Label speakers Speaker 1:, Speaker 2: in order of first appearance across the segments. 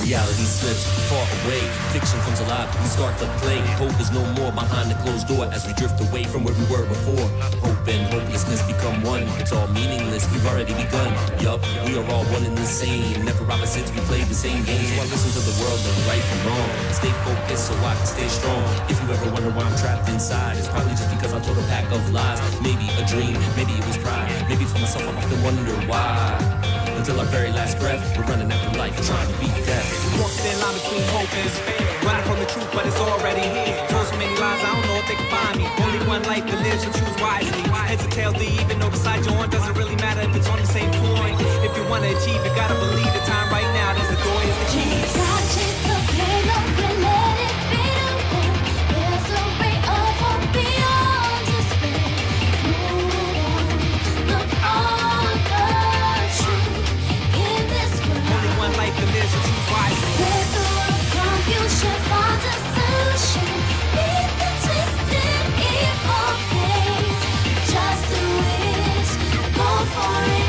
Speaker 1: Reality slips far away, fiction comes alive, we start to play. Hope is no more behind the closed door as we drift away from where we were before. Hope and hopelessness become one, it's all meaningless, we've already begun. Yup, we are all one and the same, never opposites, we play the same game. So I listen to the world and right from wrong, stay focused so I can stay strong. If you ever wonder why I'm trapped inside, it's probably just because I told a pack of lies. Maybe a dream, maybe it was pride, maybe for myself I often wonder why. Until our very last breath, we're running after life, trying to beat death.
Speaker 2: Walking in line between hope and despair, running from the truth, but it's already here. Told so many lies, I don't know if they can find me. Only one life to live, so choose wisely. Heads or tails, they even know the side you're on. Doesn't really matter if it's on the same point. If you wanna achieve, you gotta believe the time right now. There's the door, here's the key.
Speaker 3: Chase the pain, don't let it fade away. There's a ray of hope beyond despair. Move on, look on the truth in this world.
Speaker 2: Only one life to live, so choose wisely.
Speaker 3: Let the world come, you should find a solution. Beat the twisted evil face. Just do it, go for it.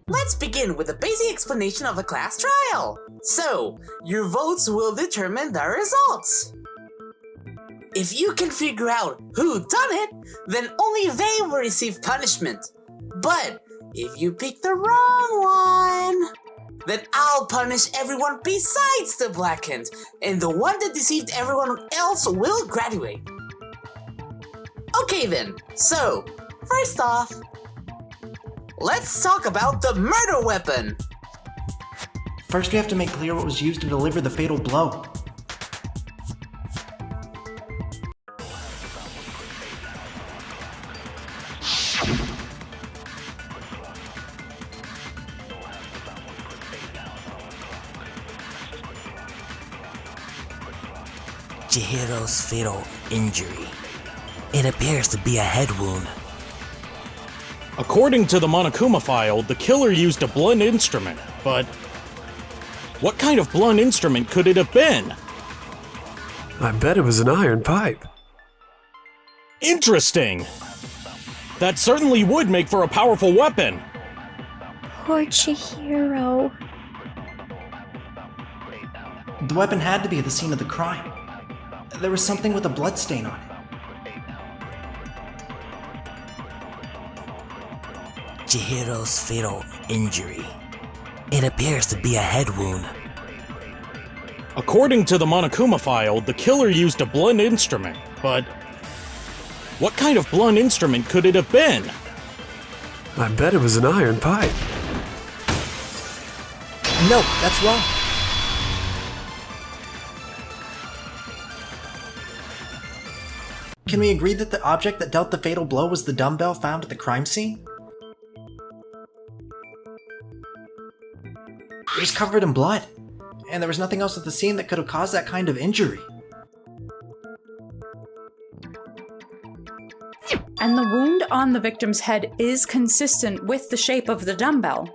Speaker 4: Let's begin with a basic explanation of a class trial. So, your votes will determine the results. If you can figure out who done it, then only they will receive punishment. But if you pick the wrong one, then I'll punish everyone besides the blackened, and the one that deceived everyone else will graduate. Okay then, so, first off, let's talk about the murder weapon!
Speaker 5: First we have to make clear what was used to deliver the fatal blow.
Speaker 6: Chihiro's fatal injury. It appears to be a head wound.
Speaker 7: According to the Monokuma file, the killer used a blunt instrument, but what kind of blunt instrument could it have been?
Speaker 8: I bet it was an iron pipe.
Speaker 7: Interesting! That certainly would make for a powerful weapon!
Speaker 9: Poor Chihiro.
Speaker 5: The weapon had to be at the scene of the crime. There was something with a bloodstain on it.
Speaker 6: Chihiro's fatal injury. It appears to be a head wound.
Speaker 7: According to the Monokuma file, the killer used a blunt instrument, but what kind of blunt instrument could it have been?
Speaker 8: I bet it was an iron pipe.
Speaker 6: No, that's wrong.
Speaker 5: Can we agree that the object that dealt the fatal blow was the dumbbell found at the crime scene? It was covered in blood, and there was nothing else at the scene that could have caused that kind of injury.
Speaker 10: And the wound on the victim's head is consistent with the shape of the dumbbell.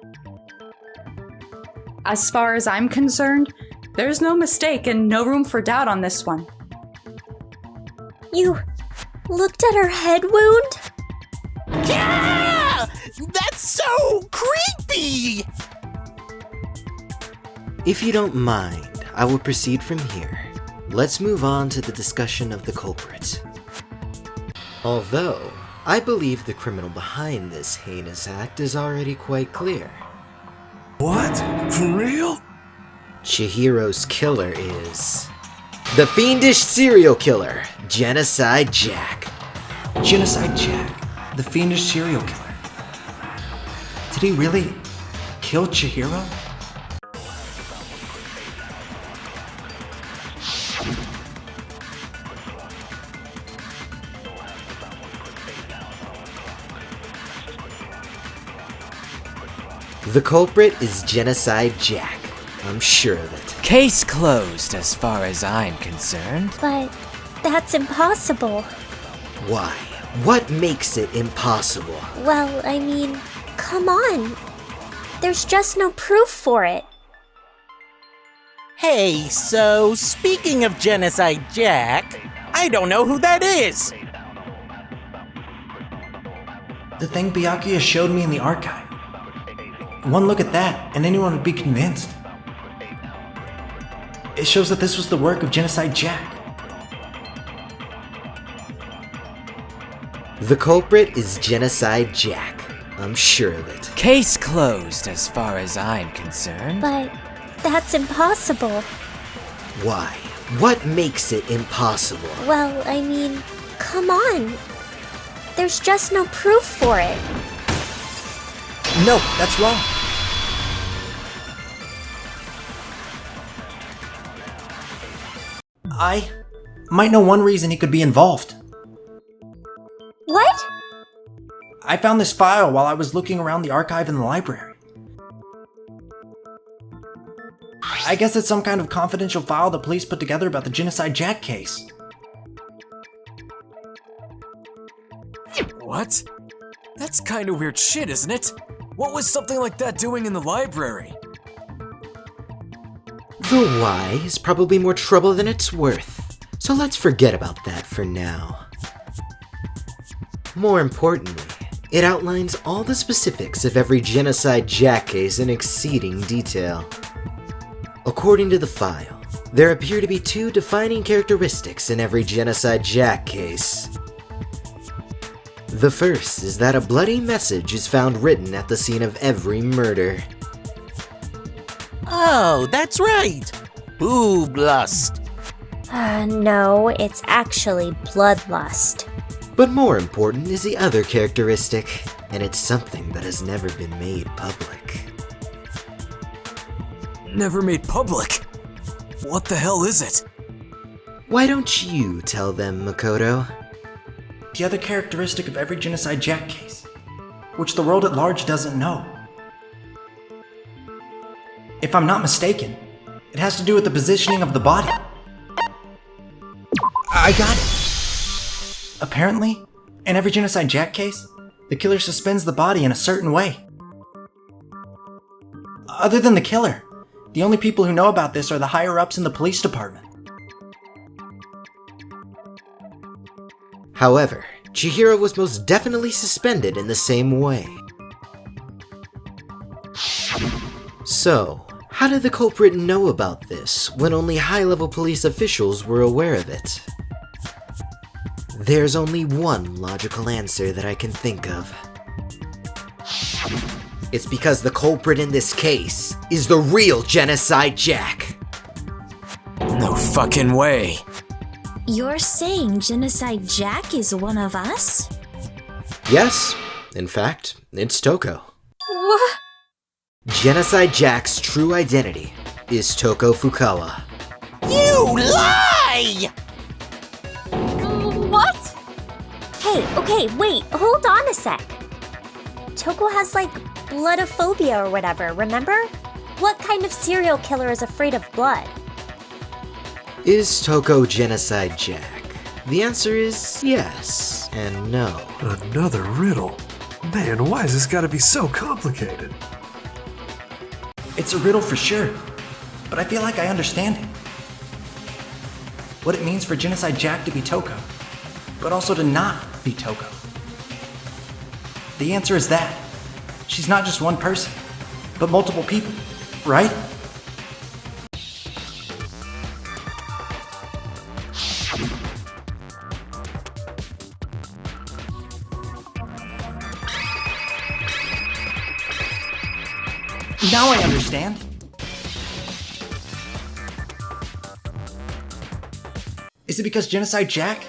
Speaker 10: As far as I'm concerned, there's no mistake and no room for doubt on this one.
Speaker 9: You looked at her head wound?
Speaker 6: Yeah! That's so creepy!
Speaker 11: If you don't mind, I will proceed from here. Let's move on to the discussion of the culprit. Although, I believe the criminal behind this heinous act is already quite clear.
Speaker 8: What? For real?
Speaker 11: Chihiro's killer is... the fiendish serial killer, Genocide Jack.
Speaker 5: Genocide Jack, the fiendish serial killer. Did he really kill Chihiro?
Speaker 11: The culprit is Genocide Jack. I'm sure of it.
Speaker 6: Case closed as far as I'm concerned.
Speaker 9: But that's impossible.
Speaker 11: Why? What makes it impossible?
Speaker 9: Well, I mean, come on. There's just no proof for it.
Speaker 12: Hey, so speaking of Genocide Jack, I don't know who that is.
Speaker 5: The thing Byakuya showed me in the archive. One look at that, and anyone would be convinced. It shows that this was the work of Genocide Jack.
Speaker 11: The culprit is Genocide Jack. I'm sure of it.
Speaker 6: Case closed as far as I'm concerned.
Speaker 9: But that's impossible.
Speaker 11: Why? What makes it impossible?
Speaker 9: Well, I mean, come on. There's just no proof for it.
Speaker 5: No, that's wrong. I might know one reason he could be involved.
Speaker 9: What?
Speaker 5: I found this file while I was looking around the archive in the library. I guess it's some kind of confidential file the police put together about the Genocide Jack case.
Speaker 13: What? That's kinda weird shit, isn't it? What was something like that doing in the library?
Speaker 11: The why is probably more trouble than it's worth, so let's forget about that for now. More importantly, it outlines all the specifics of every Genocide Jack case in exceeding detail. According to the file, there appear to be two defining characteristics in every Genocide Jack case. The first is that a bloody message is found written at the scene of every murder.
Speaker 12: Oh, that's right! Booblust.
Speaker 9: No, it's actually bloodlust.
Speaker 11: But more important is the other characteristic, and it's something that has never been made public.
Speaker 13: Never made public? What the hell is it?
Speaker 11: Why don't you tell them, Makoto?
Speaker 5: The other characteristic of every Genocide Jack case, which the world at large doesn't know. If I'm not mistaken, it has to do with the positioning of the body. I got it! Apparently, in every Genocide Jack case, the killer suspends the body in a certain way. Other than the killer, the only people who know about this are the higher-ups in the police department.
Speaker 11: However, Chihiro was most definitely suspended in the same way. So, how did the culprit know about this when only high-level police officials were aware of it? There's only one logical answer that I can think of. It's because the culprit in this case is the real Genocide Jack.
Speaker 13: No fucking way.
Speaker 3: You're saying Genocide Jack is one of us?
Speaker 11: Yes, in fact, it's Toko.
Speaker 9: What?
Speaker 11: Genocide Jack's true identity is Toko Fukawa.
Speaker 12: You lie!
Speaker 9: What? Hey, okay, wait, hold on a sec. Toko has like bloodophobia or whatever, remember? What kind of serial killer is afraid of blood?
Speaker 11: Is Toko Genocide Jack? The answer is yes and no.
Speaker 8: Another riddle. Man, why has this gotta be so complicated?
Speaker 5: It's a riddle for sure, but I feel like I understand it. What it means for Genocide Jack to be Toko, but also to not be Toko. The answer is that she's not just one person, but multiple people, right? Now I understand. Is it because Genocide Jack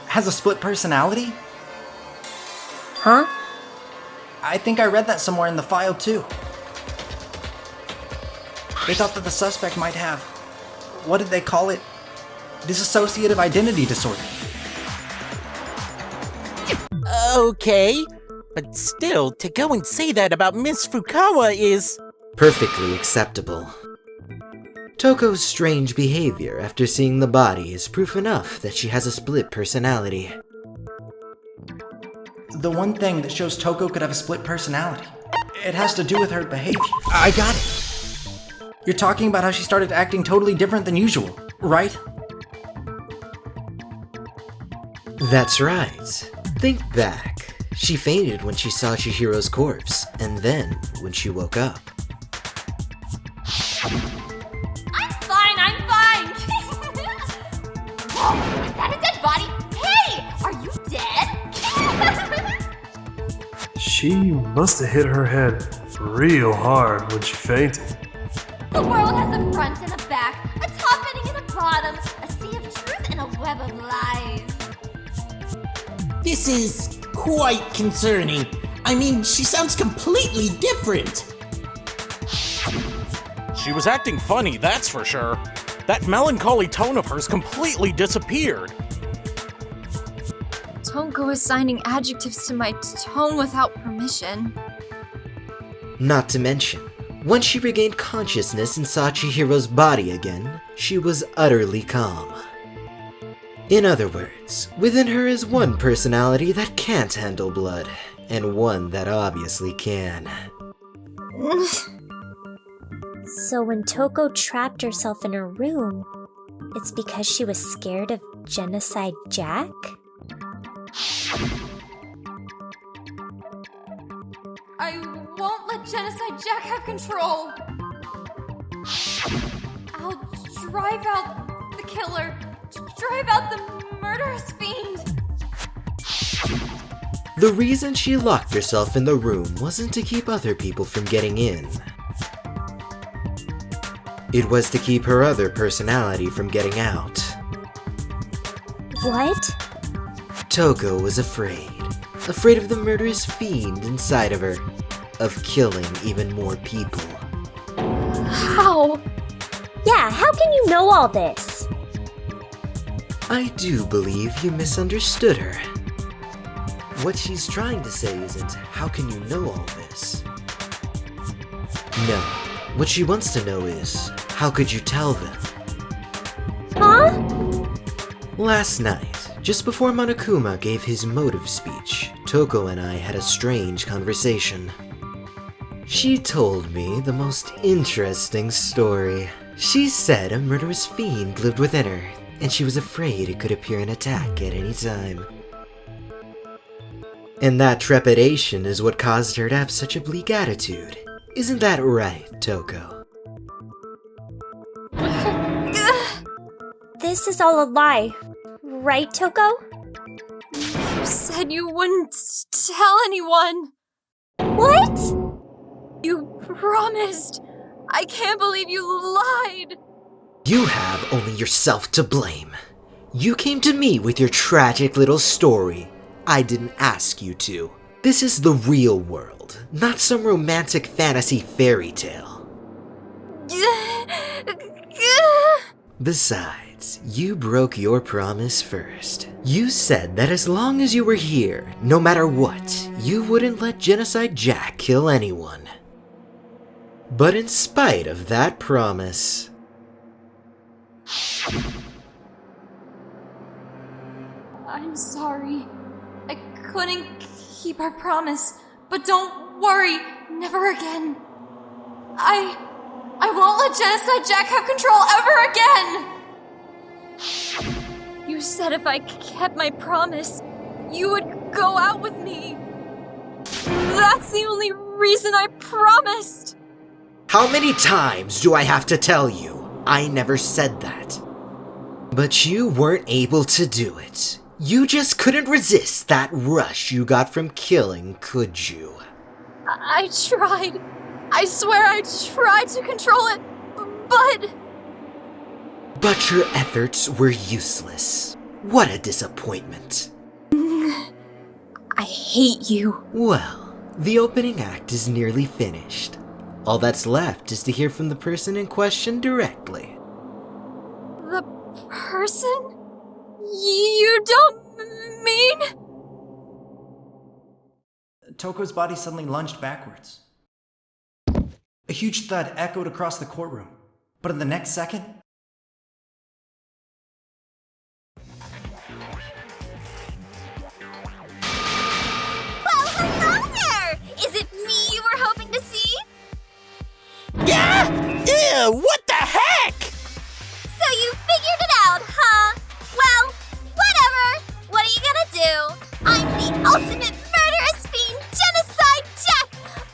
Speaker 5: has a split personality?
Speaker 9: Huh?
Speaker 5: I think I read that somewhere in the file too. They thought that the suspect might have, what did they call it? Dissociative identity disorder.
Speaker 12: Okay, But still, to go and say that about Miss Fukawa is...
Speaker 11: perfectly acceptable. Toko's strange behavior after seeing the body is proof enough that she has a split personality.
Speaker 5: The one thing that shows Toko could have a split personality, it has to do with her behavior. I got it. You're talking about how she started acting totally different than usual, right?
Speaker 11: That's right. Think back. She fainted when she saw Chihiro's corpse, and then when she woke up.
Speaker 3: I'm fine. Whoa, is that a dead body? Hey, are you dead?
Speaker 8: She must have hit her head real hard when she fainted.
Speaker 3: The world has a front and a back, a top ending and a bottom, a sea of truth and a web of lies.
Speaker 12: This is quite concerning. I mean, she sounds completely different.
Speaker 7: She was acting funny, that's for sure. That melancholy tone of hers completely disappeared.
Speaker 14: Tonko is assigning adjectives to my tone without permission.
Speaker 11: Not to mention, once she regained consciousness and saw Chihiro's body again, she was utterly calm. In other words, within her is one personality that can't handle blood, and one that obviously can.
Speaker 9: So when Toko trapped herself in her room, it's because she was scared of Genocide Jack?
Speaker 14: I won't let Genocide Jack have control. I'll drive out the killer. Drive out the murderous fiend!
Speaker 11: The reason she locked herself in the room wasn't to keep other people from getting in. It was to keep her other personality from getting out.
Speaker 9: What?
Speaker 11: Toko was afraid. Afraid of the murderous fiend inside of her. Of killing even more people.
Speaker 9: How? Yeah, how can you know all this?
Speaker 11: I do believe you misunderstood her. What she's trying to say isn't, how can you know all this? No, what she wants to know is, how could you tell them?
Speaker 9: Huh?
Speaker 11: Last night, just before Monokuma gave his motive speech, Toko and I had a strange conversation. She told me the most interesting story. She said a murderous fiend lived within her, and she was afraid it could appear and attack at any time. And that trepidation is what caused her to have such a bleak attitude. Isn't that right, Toko?
Speaker 9: This is all a lie. Right, Toko?
Speaker 14: You said you wouldn't tell anyone.
Speaker 9: What?
Speaker 14: You promised. I can't believe you lied.
Speaker 11: You have only yourself to blame. You came to me with your tragic little story. I didn't ask you to. This is the real world, not some romantic fantasy fairy tale. Besides, you broke your promise first. You said that as long as you were here, no matter what, you wouldn't let Genocide Jack kill anyone. But in spite of that promise...
Speaker 14: I'm sorry. I couldn't keep our promise, but don't worry, never again. I won't let Genocide Jack have control ever again! You said if I kept my promise, you would go out with me. That's the only reason I promised!
Speaker 11: How many times do I have to tell you? I never said that. But you weren't able to do it. You just couldn't resist that rush you got from killing, could you?
Speaker 14: I tried. I swear I tried to control it, but...
Speaker 11: But your efforts were useless. What a disappointment.
Speaker 14: I hate you.
Speaker 11: Well, the opening act is nearly finished. All that's left is to hear from the person in question directly.
Speaker 14: The person? You don't mean?
Speaker 5: Toko's body suddenly lunged backwards. A huge thud echoed across the courtroom, but in the next second,
Speaker 14: Well, hello there! Is it me you were hoping to see?
Speaker 12: Yeah! Ew, what the heck?
Speaker 14: So you figured it out, huh? Well, whatever. What are you gonna do? I'm the ultimate murderous fiend, Genocide Jack!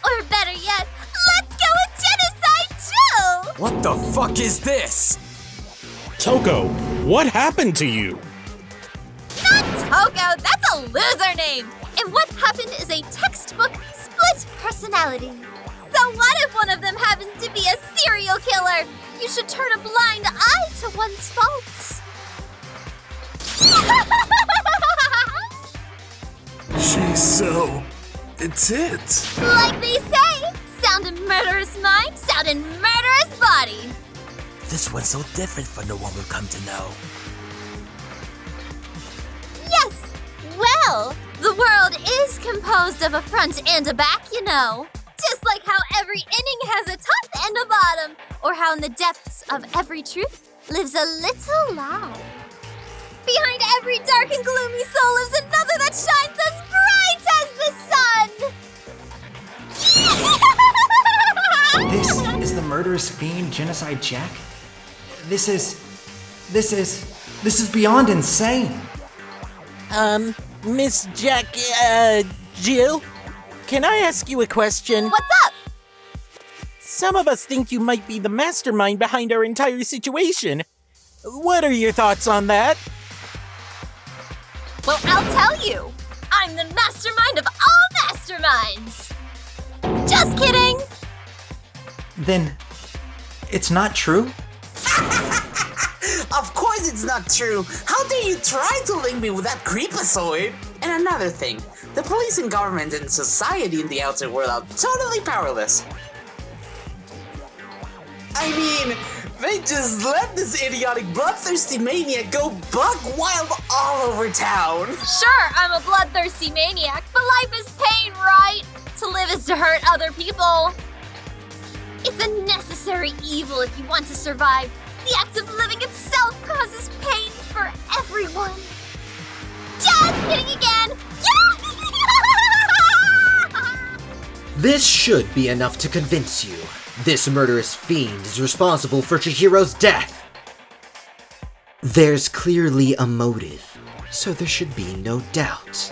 Speaker 14: Or better yet, let's go with Genocide Jill!
Speaker 13: What the fuck is this?
Speaker 7: Toko, what happened to you?
Speaker 14: Not Toko, that's a loser name! And what happened is a textbook split personality. So what if one of them happens to be a serial killer? You should turn a blind eye to one's faults.
Speaker 8: She's so intense.
Speaker 14: Like they say, sound in murderous mind, sound in murderous body.
Speaker 6: This one's so different from the one we've come to know.
Speaker 14: Yes, well, the world is composed of a front and a back, you know. Just like how every inning has a top and a bottom, or how in the depths of every truth lives a little lie. Behind every dark and gloomy soul lives another that shines as bright as the sun.
Speaker 5: this is the murderous fiend Genocide Jack? This is beyond insane.
Speaker 12: Miss Jack, Jill? Can I ask you a question?
Speaker 14: What's up?
Speaker 12: Some of us think you might be the mastermind behind our entire situation. What are your thoughts on that?
Speaker 14: Well, I'll tell you. I'm the mastermind of all masterminds. Just kidding.
Speaker 5: Then, it's not true?
Speaker 4: Of course it's not true! How dare you try to link me with that creepazoid? And another thing, the police and government and society in the outer world are totally powerless. I mean, they just let this idiotic bloodthirsty maniac go buck wild all over town.
Speaker 14: Sure, I'm a bloodthirsty maniac, but life is pain, right? To live is to hurt other people. It's a necessary evil if you want to survive. The act of living itself causes pain for everyone. Just kidding again!
Speaker 11: This should be enough to convince you. This murderous fiend is responsible for Chihiro's death. There's clearly a motive, so there should be no doubt.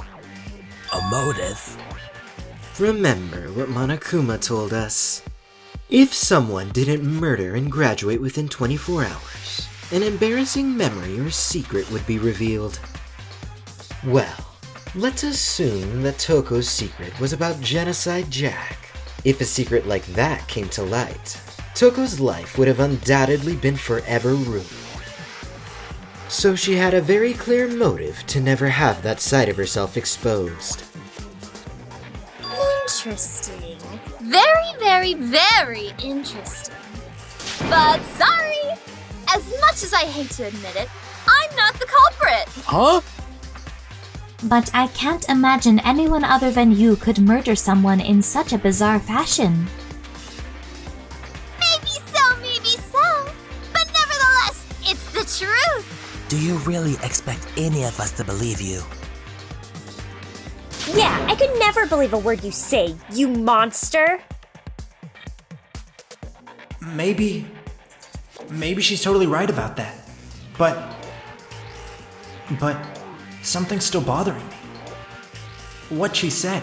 Speaker 6: A motive?
Speaker 11: Remember what Monokuma told us. If someone didn't murder and graduate within 24 hours, an embarrassing memory or secret would be revealed. Well, let's assume that Toko's secret was about Genocide Jack. If a secret like that came to light, Toko's life would have undoubtedly been forever ruined. So she had a very clear motive to never have that side of herself exposed.
Speaker 14: Interesting. Very, very, very interesting. But sorry! As much as I hate to admit it, I'm not the culprit!
Speaker 7: Huh?
Speaker 15: But I can't imagine anyone other than you could murder someone in such a bizarre fashion.
Speaker 14: Maybe so, but nevertheless, it's the truth!
Speaker 6: Do you really expect any of us to believe you?
Speaker 9: Yeah, I could never believe a word you say, you monster!
Speaker 5: Maybe she's totally right about that. But something's still bothering me. What she said.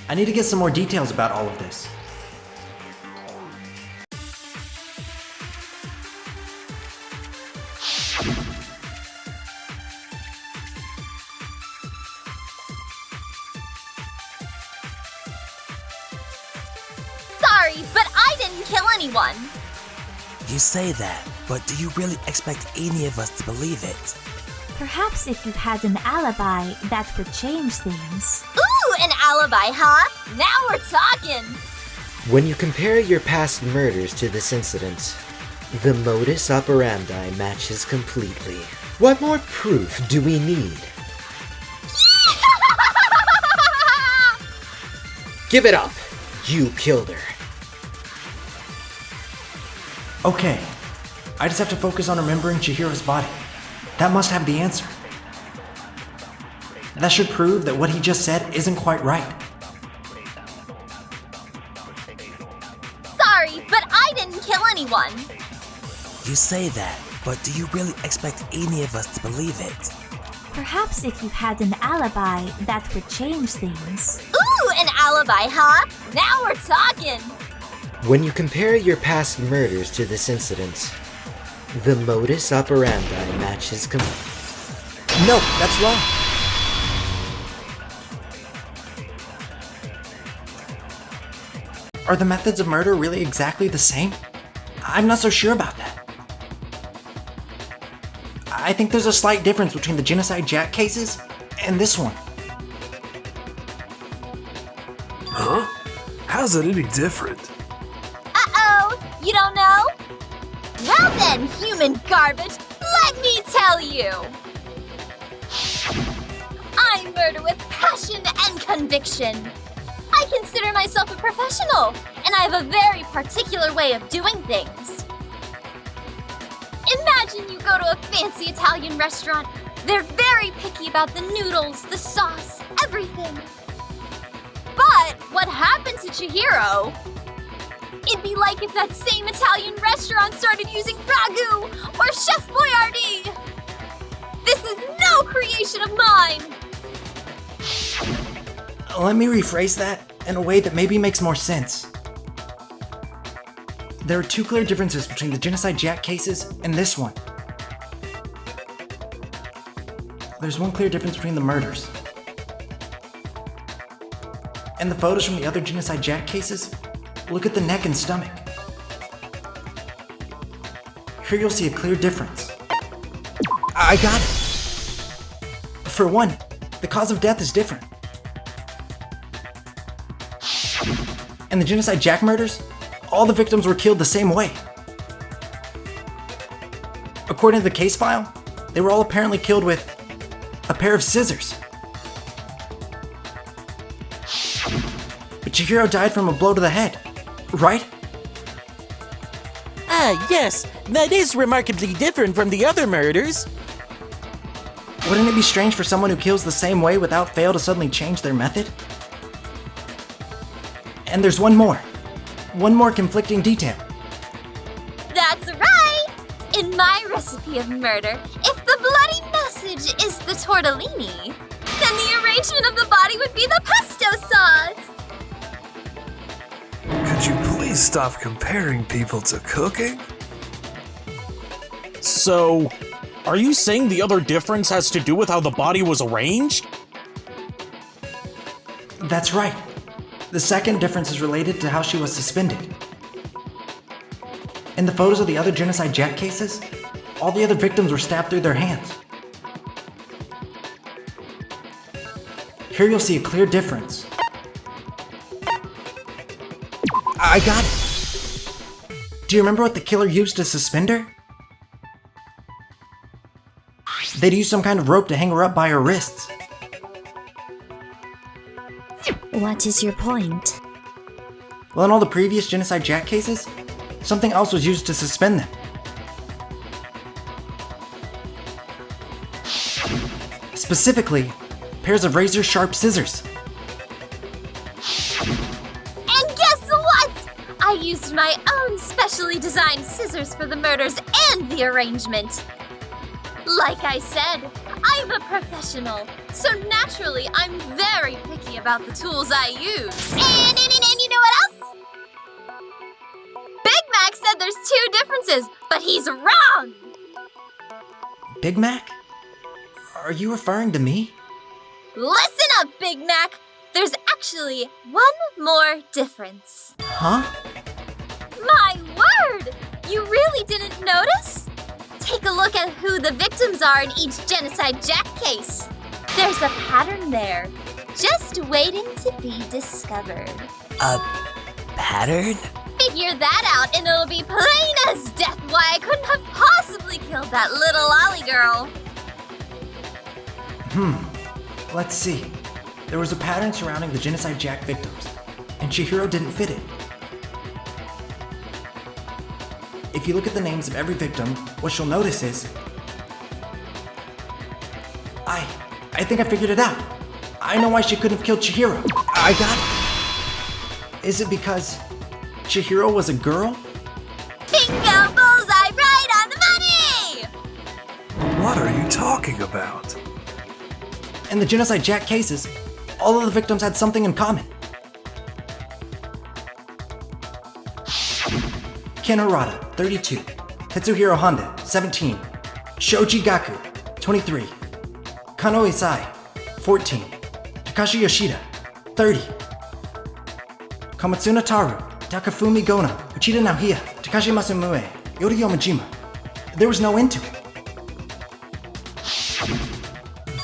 Speaker 5: I need to get some more details about all of this.
Speaker 14: Sorry, but I didn't kill anyone!
Speaker 6: You say that, but do you really expect any of us to believe it?
Speaker 15: Perhaps if you had an alibi, that would change things.
Speaker 14: Ooh, an alibi, huh? Now we're talking!
Speaker 11: When you compare your past murders to this incident, the modus operandi matches completely. What more proof do we need? Give it up! You killed her.
Speaker 5: Okay, I just have to focus on remembering Chihiro's body. That must have the answer. That should prove that what he just said isn't quite right.
Speaker 14: Sorry, but I didn't kill anyone.
Speaker 6: You say that, but do you really expect any of us to believe it?
Speaker 15: Perhaps if you had an alibi, that would change things.
Speaker 14: Ooh, an alibi, huh? Now we're talking.
Speaker 11: When you compare your past murders to this incident, the modus operandi matches
Speaker 5: No, that's wrong. Are the methods of murder really exactly the same? I'm not so sure about that. I think there's a slight difference between the Genocide Jack cases and this one.
Speaker 8: Huh? How's it any different?
Speaker 14: Uh-oh, you don't know? Well then, human garbage, let me tell you! I murder with passion and conviction. I consider myself a professional, and I have a very particular way of doing things. Imagine you go to a fancy Italian restaurant. They're very picky about the noodles, the sauce, everything. But what happened to Chihiro? It'd be like if that same Italian restaurant started using ragu or Chef Boyardee. This is no creation of mine.
Speaker 5: Let me rephrase that in a way that maybe makes more sense. There are two clear differences between the Genocide Jack cases and this one. There's one clear difference between the murders. And the photos from the other Genocide Jack cases, look at the neck and stomach. Here you'll see a clear difference. I got it! For one, the cause of death is different. In the Genocide Jack murders, all the victims were killed the same way. According to the case file, they were all apparently killed with a pair of scissors. But Chihiro died from a blow to the head, right?
Speaker 12: Ah, yes, that is remarkably different from the other murders.
Speaker 5: Wouldn't it be strange for someone who kills the same way without fail to suddenly change their method? And there's one more conflicting detail.
Speaker 14: That's right! In my recipe of murder, if the bloody message is the tortellini, then the arrangement of the body would be the pesto sauce!
Speaker 8: Could you please stop comparing people to cooking?
Speaker 7: So, are you saying the other difference has to do with how the body was arranged?
Speaker 5: That's right. The second difference is related to how she was suspended. In the photos of the other Genocide Jack cases, all the other victims were stabbed through their hands. Here you'll see a clear difference. I got it! Do you remember what the killer used to suspend her? They'd use some kind of rope to hang her up by her wrists.
Speaker 15: What is your point?
Speaker 5: Well, in all the previous Genocide Jack cases, something else was used to suspend them. Specifically, pairs of razor-sharp scissors.
Speaker 14: And guess what? I used my own specially designed scissors for the murders and the arrangement. Like I said, I'm a professional, so naturally I'm very picky about the tools I use. And you know what else? Big Mac said there's two differences, but he's wrong!
Speaker 5: Big Mac? Are you referring to me?
Speaker 14: Listen up, Big Mac! There's actually one more difference.
Speaker 5: Huh?
Speaker 14: My word! You really didn't notice? Take a look at who the victims are in each Genocide Jack case. There's a pattern there, just waiting to be discovered.
Speaker 6: A pattern?
Speaker 14: Figure that out and it'll be plain as death why I couldn't have possibly killed that little lolly girl.
Speaker 5: Let's see. There was a pattern surrounding the Genocide Jack victims. and Chihiro didn't fit it. If you look at the names of every victim, what you'll notice is... I think I figured it out. I know why she couldn't have killed Chihiro. I got it. Is it because Chihiro was a girl?
Speaker 14: Bingo! Bullseye! Right on the money!
Speaker 8: What are you talking about?
Speaker 5: In the Genocide Jack cases, all of the victims had something in common. Ken Arata, 32. Tetsuhiro Honda, 17. Shoji Gaku, 23. Kano Isai, 14. Takashi Yoshida, 30. Kamatsuna Taru, Takafumi Gona, Uchida Naohia, Takashi Masamue, Yoryo Majima. There was no end to it.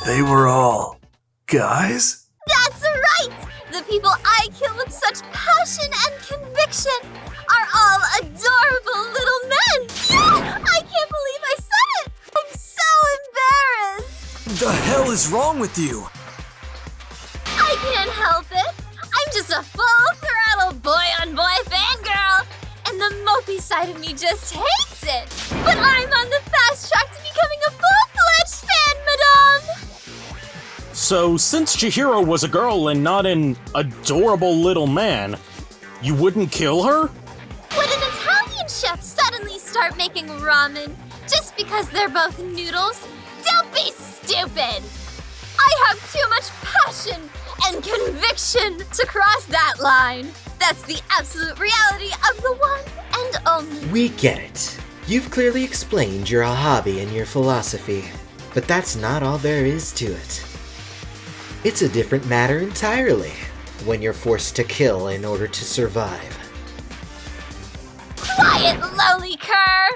Speaker 8: They were all guys?
Speaker 14: That's right! The people I kill with such passion and conviction are all adorable little men! I can't believe I said it! I'm so embarrassed!
Speaker 13: The hell is wrong with you?
Speaker 14: I can't help it! I'm just a full-throttle boy-on-boy fangirl! And the mopey side of me just hates it! But I'm on the fast track to becoming a full-fledged fan, madame!
Speaker 7: So, since Chihiro was a girl and not an adorable little man, you wouldn't kill her?
Speaker 14: Would an Italian chef suddenly start making ramen just because they're both noodles? Don't be stupid! I have too much passion and conviction to cross that line. That's the absolute reality of the one and only.
Speaker 11: We get it. You've clearly explained your hobby and your philosophy, but that's not all there is to it. It's a different matter entirely when you're forced to kill in order to survive.
Speaker 14: Quiet, lowly cur!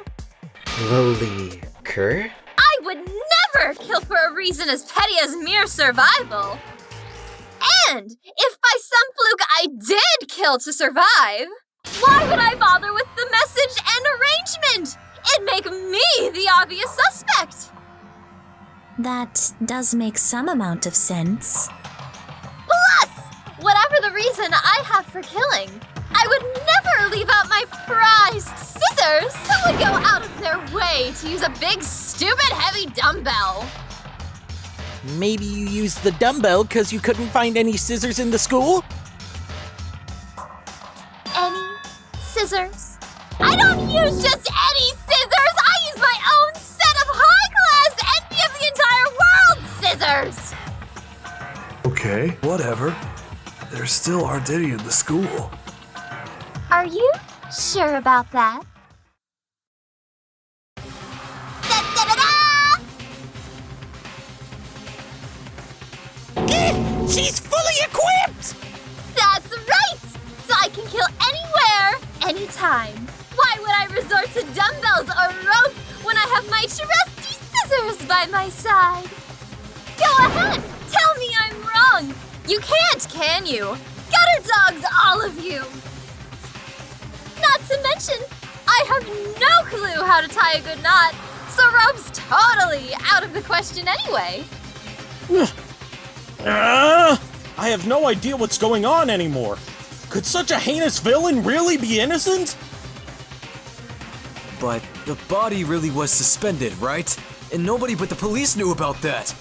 Speaker 11: Lowly cur?
Speaker 14: I would never kill for a reason as petty as mere survival. And if by some fluke I did kill to survive, why would I bother with the message and arrangement? It'd make me the obvious suspect.
Speaker 15: That does make some amount of sense.
Speaker 14: Plus, whatever the reason I have for killing, I would never leave out my prized scissors who would go out of their way to use a big, stupid, heavy dumbbell.
Speaker 12: Maybe you used the dumbbell because you couldn't find any scissors in the school?
Speaker 14: Any scissors? I don't use just any scissors! I use my own set of high-class, envy of the entire world scissors!
Speaker 8: Okay, whatever. There still aren't any in the school.
Speaker 14: Are you sure about that?
Speaker 12: She's fully equipped!
Speaker 14: That's right! So I can kill anywhere, anytime. Why would I resort to dumbbells or rope when I have my trusty scissors by my side? Go ahead, tell me I'm wrong. You can't, can you? Gutter dogs, all of you. Not to mention, I have no clue how to tie a good knot, so rope's totally out of the question anyway.
Speaker 7: I have no idea what's going on anymore. Could such a heinous villain really be innocent?
Speaker 13: But the body really was suspended, right? And nobody but the police knew about that.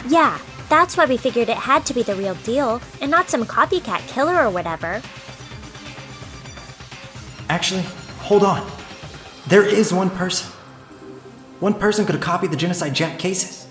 Speaker 9: Yeah, that's why we figured it had to be the real deal, and not some copycat killer or whatever.
Speaker 5: Actually, hold on. There is one person. One person could have copied the Genocide Jack cases.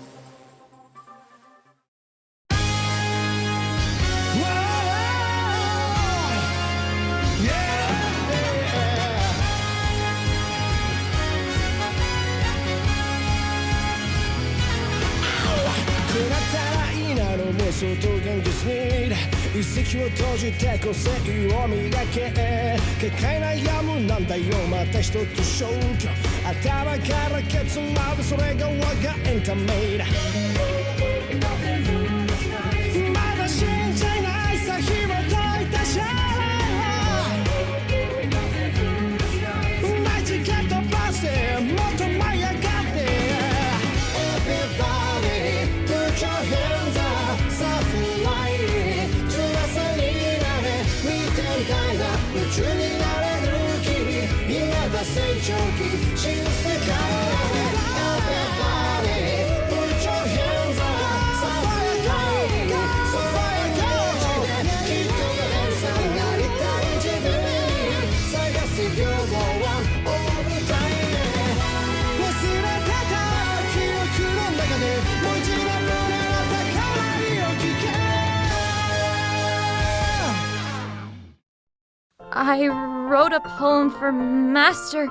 Speaker 16: I wrote a poem for Master,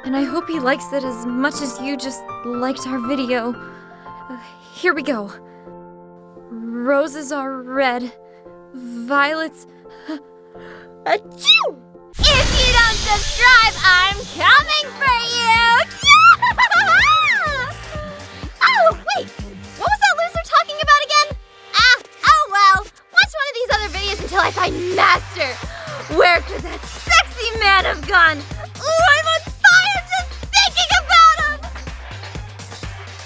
Speaker 16: and I hope he likes it as much as you just liked our video. Here we go. Roses are red, violets... Achoo!
Speaker 14: If you don't subscribe, I'm coming for you! Oh, wait! What was that loser talking about again? Oh well. Watch one of these other videos until I find Master. Where could that sexy man have gone? Ooh, I'm on